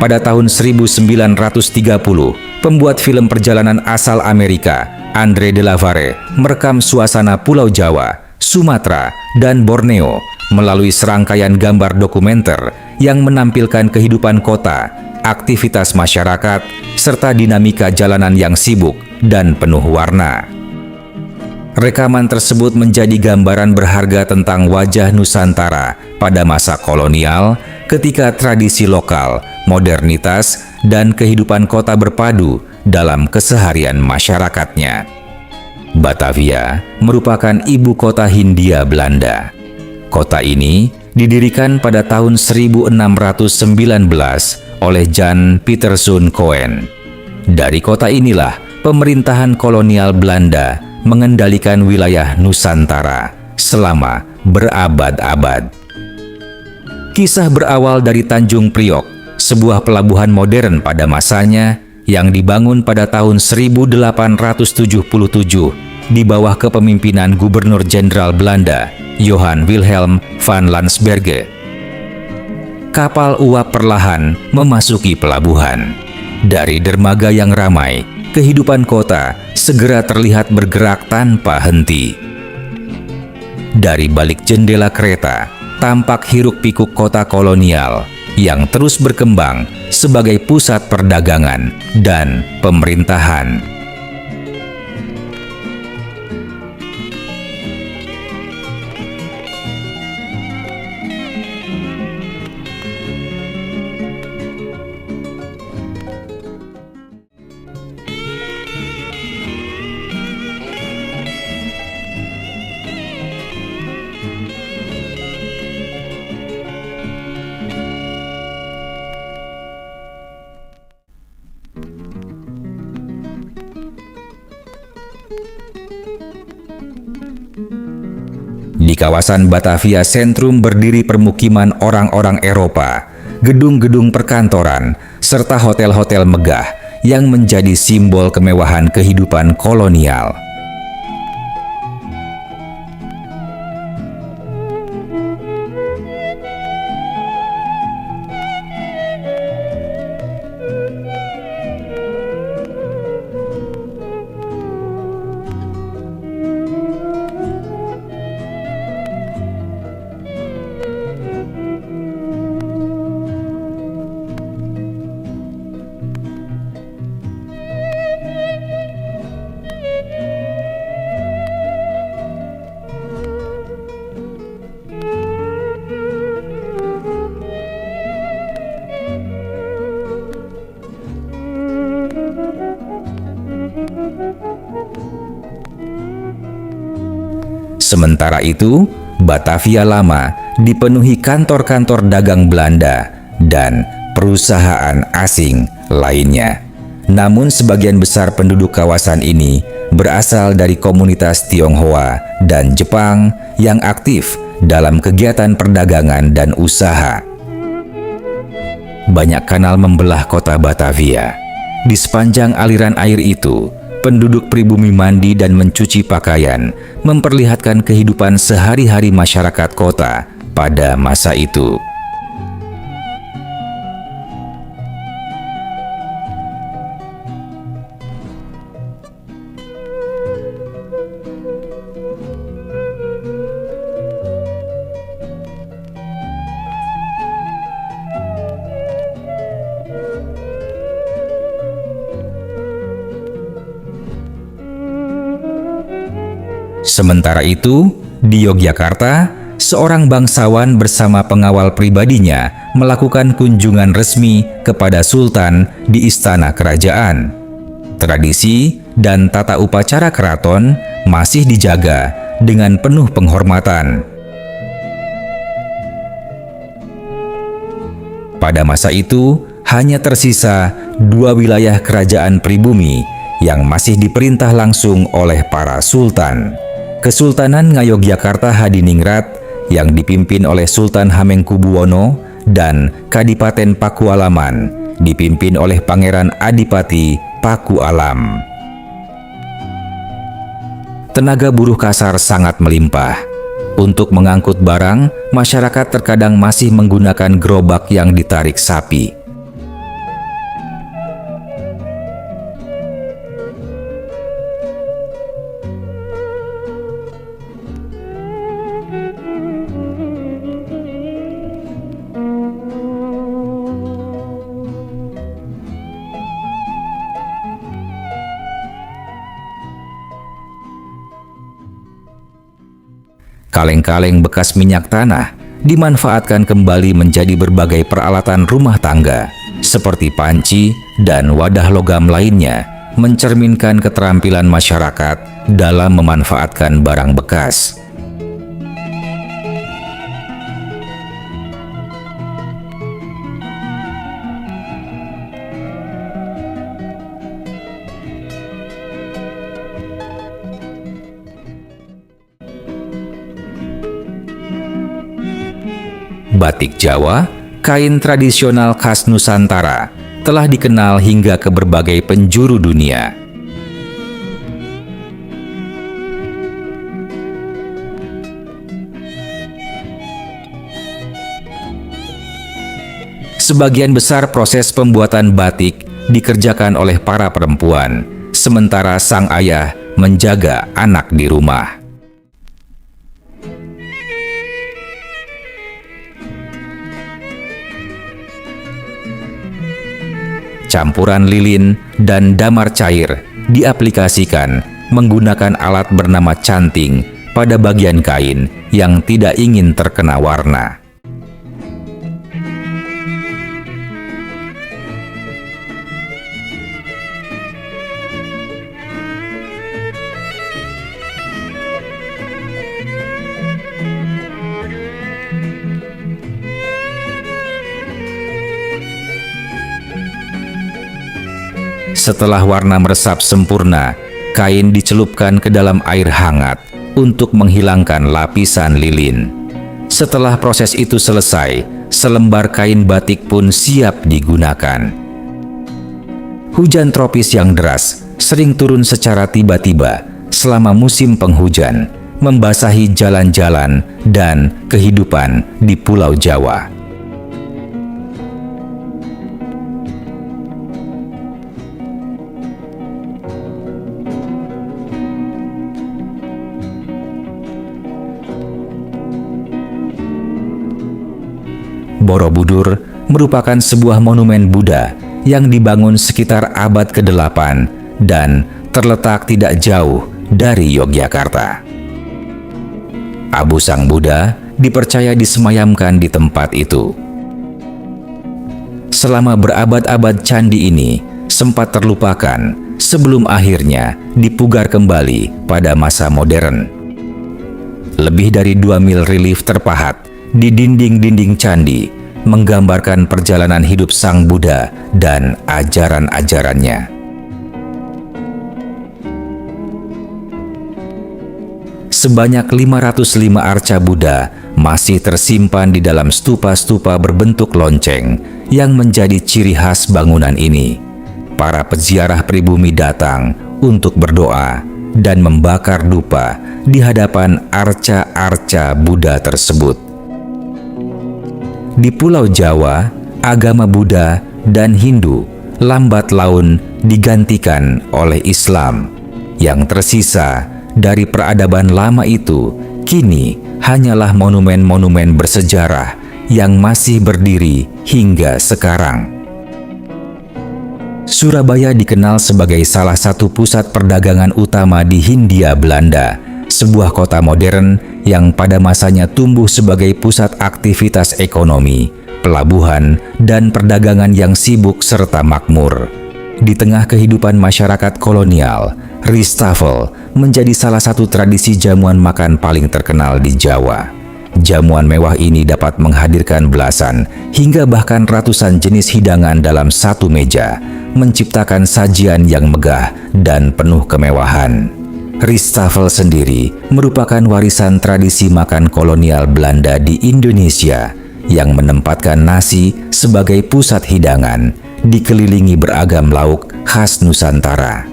Pada tahun 1930, pembuat film perjalanan asal Amerika, André de la Varre, merekam suasana Pulau Jawa, Sumatera, dan Borneo melalui serangkaian gambar dokumenter yang menampilkan kehidupan kota, aktivitas masyarakat, serta dinamika jalanan yang sibuk dan penuh warna. Rekaman tersebut menjadi gambaran berharga tentang wajah Nusantara pada masa kolonial ketika tradisi lokal, modernitas, dan kehidupan kota berpadu dalam keseharian masyarakatnya. Batavia merupakan ibu kota Hindia Belanda. Kota ini didirikan pada tahun 1619 oleh Jan Pieterszoon Coen. Dari kota inilah pemerintahan kolonial Belanda mengendalikan wilayah Nusantara selama berabad-abad. Kisah berawal dari Tanjung Priok, sebuah pelabuhan modern pada masanya yang dibangun pada tahun 1877 di bawah kepemimpinan Gubernur Jenderal Belanda, Johan Wilhelm van Landsberge. Kapal uap perlahan memasuki pelabuhan. Dari dermaga yang ramai, kehidupan kota segera terlihat bergerak tanpa henti. Dari balik jendela kereta, tampak hiruk-pikuk kota kolonial yang terus berkembang sebagai pusat perdagangan dan pemerintahan. Di kawasan Batavia Sentrum berdiri permukiman orang-orang Eropa, gedung-gedung perkantoran, serta hotel-hotel megah yang menjadi simbol kemewahan kehidupan kolonial. Sementara itu, Batavia Lama dipenuhi kantor-kantor dagang Belanda dan perusahaan asing lainnya. Namun sebagian besar penduduk kawasan ini berasal dari komunitas Tionghoa dan Jepang yang aktif dalam kegiatan perdagangan dan usaha. Banyak kanal membelah kota Batavia. Di sepanjang aliran air itu, penduduk pribumi mandi dan mencuci pakaian, memperlihatkan kehidupan sehari-hari masyarakat kota pada masa itu. Sementara itu, di Yogyakarta, seorang bangsawan bersama pengawal pribadinya melakukan kunjungan resmi kepada Sultan di Istana Kerajaan. Tradisi dan tata upacara keraton masih dijaga dengan penuh penghormatan. Pada masa itu, hanya tersisa 2 wilayah kerajaan pribumi yang masih diperintah langsung oleh para sultan. Kesultanan Ngayogyakarta Hadiningrat yang dipimpin oleh Sultan Hamengkubuwono dan Kadipaten Pakualaman dipimpin oleh Pangeran Adipati Pakualam. Tenaga buruh kasar sangat melimpah. Untuk mengangkut barang, masyarakat terkadang masih menggunakan gerobak yang ditarik sapi. Kaleng-kaleng bekas minyak tanah dimanfaatkan kembali menjadi berbagai peralatan rumah tangga, seperti panci dan wadah logam lainnya, mencerminkan keterampilan masyarakat dalam memanfaatkan barang bekas. Batik Jawa, kain tradisional khas Nusantara, telah dikenal hingga ke berbagai penjuru dunia. Sebagian besar proses pembuatan batik dikerjakan oleh para perempuan, sementara sang ayah menjaga anak di rumah. Campuran lilin dan damar cair diaplikasikan menggunakan alat bernama canting pada bagian kain yang tidak ingin terkena warna. Setelah warna meresap sempurna, kain dicelupkan ke dalam air hangat untuk menghilangkan lapisan lilin. Setelah proses itu selesai, selembar kain batik pun siap digunakan. Hujan tropis yang deras sering turun secara tiba-tiba selama musim penghujan, membasahi jalan-jalan dan kehidupan di Pulau Jawa. Borobudur merupakan sebuah monumen Buddha yang dibangun sekitar abad ke-8 dan terletak tidak jauh dari Yogyakarta. Abu Sang Buddha dipercaya disemayamkan di tempat itu. Selama berabad-abad candi ini sempat terlupakan sebelum akhirnya dipugar kembali pada masa modern. Lebih dari 2 mil relief terpahat di dinding-dinding candi menggambarkan perjalanan hidup Sang Buddha dan ajaran-ajarannya. Sebanyak 505 arca Buddha masih tersimpan di dalam stupa-stupa berbentuk lonceng yang menjadi ciri khas bangunan ini. Para peziarah pribumi datang untuk berdoa dan membakar dupa di hadapan arca-arca Buddha tersebut. Di Pulau Jawa, agama Buddha dan Hindu lambat laun digantikan oleh Islam. Yang tersisa dari peradaban lama itu kini hanyalah monumen-monumen bersejarah yang masih berdiri hingga sekarang. Surabaya dikenal sebagai salah satu pusat perdagangan utama di Hindia Belanda, sebuah kota modern yang pada masanya tumbuh sebagai pusat aktivitas ekonomi, pelabuhan, dan perdagangan yang sibuk serta makmur. Di tengah kehidupan masyarakat kolonial, Riestafel menjadi salah satu tradisi jamuan makan paling terkenal di Jawa. Jamuan mewah ini dapat menghadirkan belasan hingga bahkan ratusan jenis hidangan dalam satu meja, menciptakan sajian yang megah dan penuh kemewahan. Riestafel sendiri merupakan warisan tradisi makan kolonial Belanda di Indonesia yang menempatkan nasi sebagai pusat hidangan, dikelilingi beragam lauk khas Nusantara.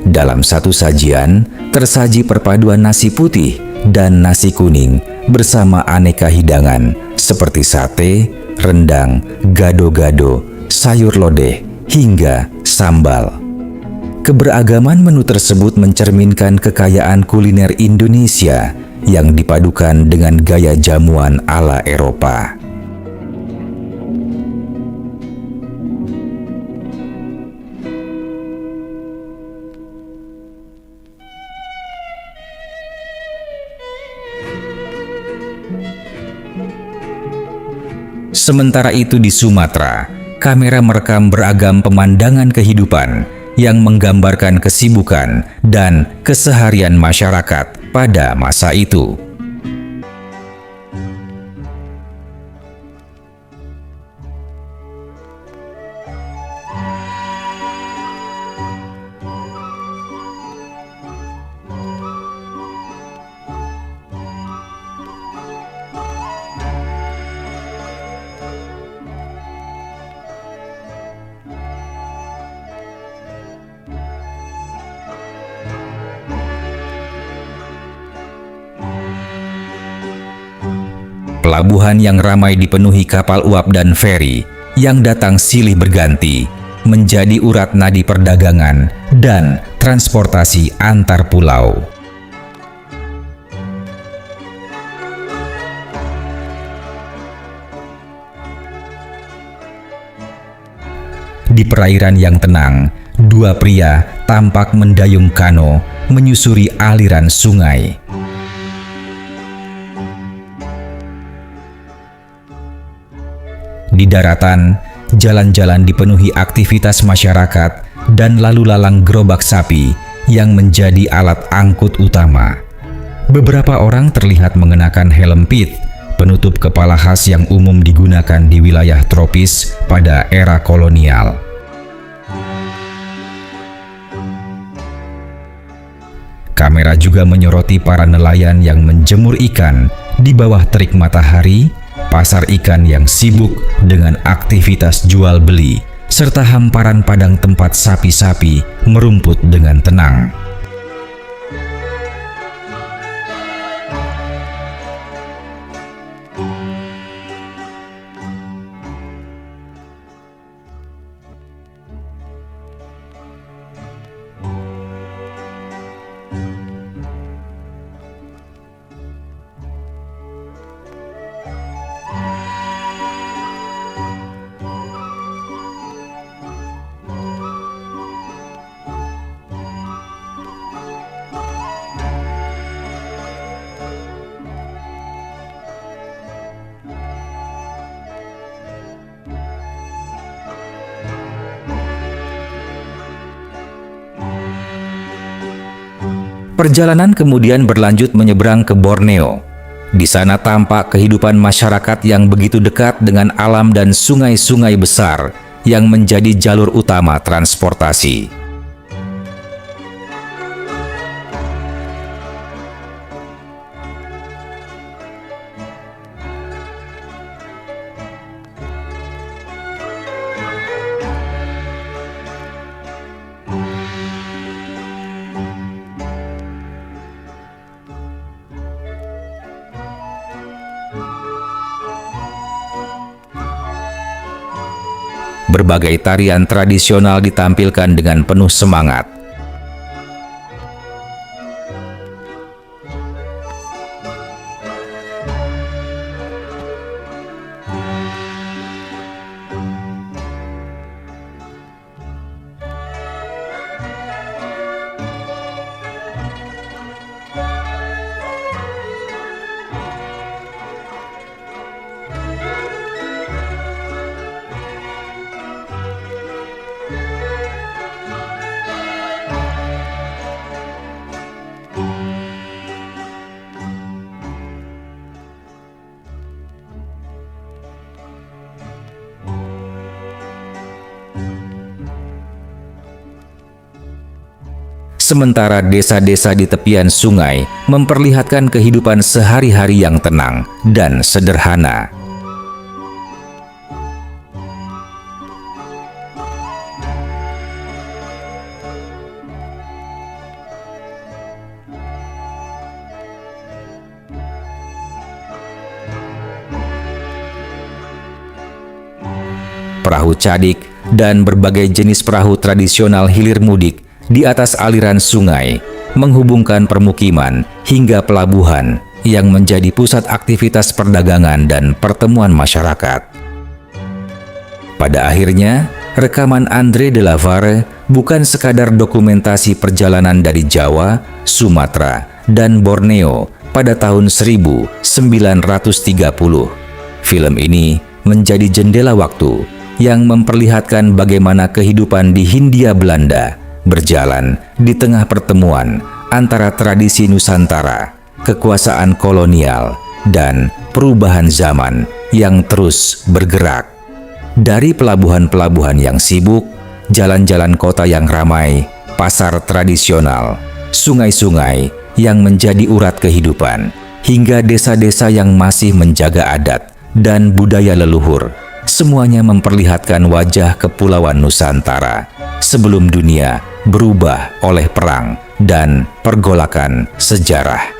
Dalam satu sajian, tersaji perpaduan nasi putih dan nasi kuning bersama aneka hidangan seperti sate, rendang, gado-gado, sayur lodeh, hingga sambal. Keberagaman menu tersebut mencerminkan kekayaan kuliner Indonesia yang dipadukan dengan gaya jamuan ala Eropa. Sementara itu di Sumatera, kamera merekam beragam pemandangan kehidupan yang menggambarkan kesibukan dan keseharian masyarakat pada masa itu. Pelabuhan yang ramai dipenuhi kapal uap dan feri yang datang silih berganti menjadi urat nadi perdagangan dan transportasi antar pulau. Di perairan yang tenang, dua pria tampak mendayung kano menyusuri aliran sungai. Di daratan, jalan-jalan dipenuhi aktivitas masyarakat dan lalu lalang gerobak sapi yang menjadi alat angkut utama. Beberapa orang terlihat mengenakan helm pit, penutup kepala khas yang umum digunakan di wilayah tropis pada era kolonial. Kamera juga menyoroti para nelayan yang menjemur ikan di bawah terik matahari, pasar ikan yang sibuk dengan aktivitas jual beli, serta hamparan padang tempat sapi-sapi merumput dengan tenang. Perjalanan kemudian berlanjut menyeberang ke Borneo. Di sana tampak kehidupan masyarakat yang begitu dekat dengan alam dan sungai-sungai besar yang menjadi jalur utama transportasi. Berbagai tarian tradisional ditampilkan dengan penuh semangat. Sementara desa-desa di tepian sungai memperlihatkan kehidupan sehari-hari yang tenang dan sederhana. Perahu cadik dan berbagai jenis perahu tradisional hilir mudik di atas aliran sungai menghubungkan permukiman hingga pelabuhan yang menjadi pusat aktivitas perdagangan dan pertemuan masyarakat. Pada akhirnya, rekaman André de la Varre bukan sekadar dokumentasi perjalanan dari Jawa, Sumatera, dan Borneo pada tahun 1930. Film ini menjadi jendela waktu yang memperlihatkan bagaimana kehidupan di Hindia Belanda berjalan di tengah pertemuan antara tradisi Nusantara, kekuasaan kolonial, dan perubahan zaman yang terus bergerak. Dari pelabuhan-pelabuhan yang sibuk, jalan-jalan kota yang ramai, pasar tradisional, sungai-sungai yang menjadi urat kehidupan, hingga desa-desa yang masih menjaga adat dan budaya leluhur, semuanya memperlihatkan wajah kepulauan Nusantara sebelum dunia berubah oleh perang dan pergolakan sejarah.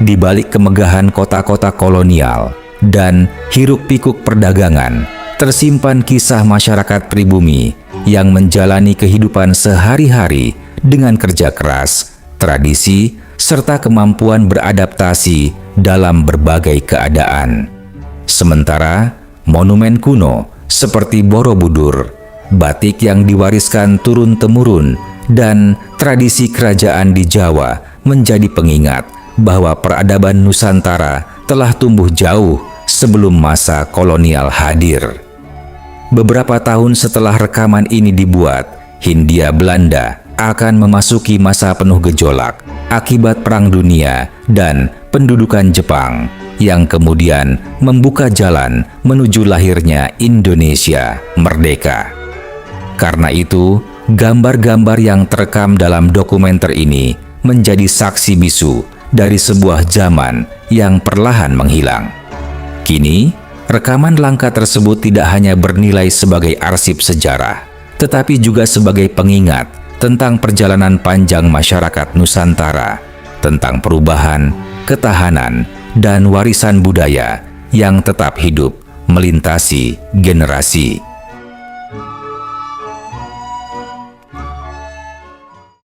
Di balik kemegahan kota-kota kolonial dan hiruk-pikuk perdagangan, tersimpan kisah masyarakat pribumi yang menjalani kehidupan sehari-hari dengan kerja keras, tradisi, serta kemampuan beradaptasi dalam berbagai keadaan. Sementara monumen kuno seperti Borobudur, batik yang diwariskan turun-temurun, dan tradisi kerajaan di Jawa menjadi pengingat bahwa peradaban Nusantara telah tumbuh jauh sebelum masa kolonial hadir. Beberapa tahun setelah rekaman ini dibuat, Hindia Belanda akan memasuki masa penuh gejolak akibat Perang Dunia dan pendudukan Jepang yang kemudian membuka jalan menuju lahirnya Indonesia merdeka. Karena itu, gambar-gambar yang terekam dalam dokumenter ini menjadi saksi bisu dari sebuah zaman yang perlahan menghilang. Kini, rekaman langka tersebut tidak hanya bernilai sebagai arsip sejarah, tetapi juga sebagai pengingat tentang perjalanan panjang masyarakat Nusantara, tentang perubahan, ketahanan, dan warisan budaya yang tetap hidup melintasi generasi.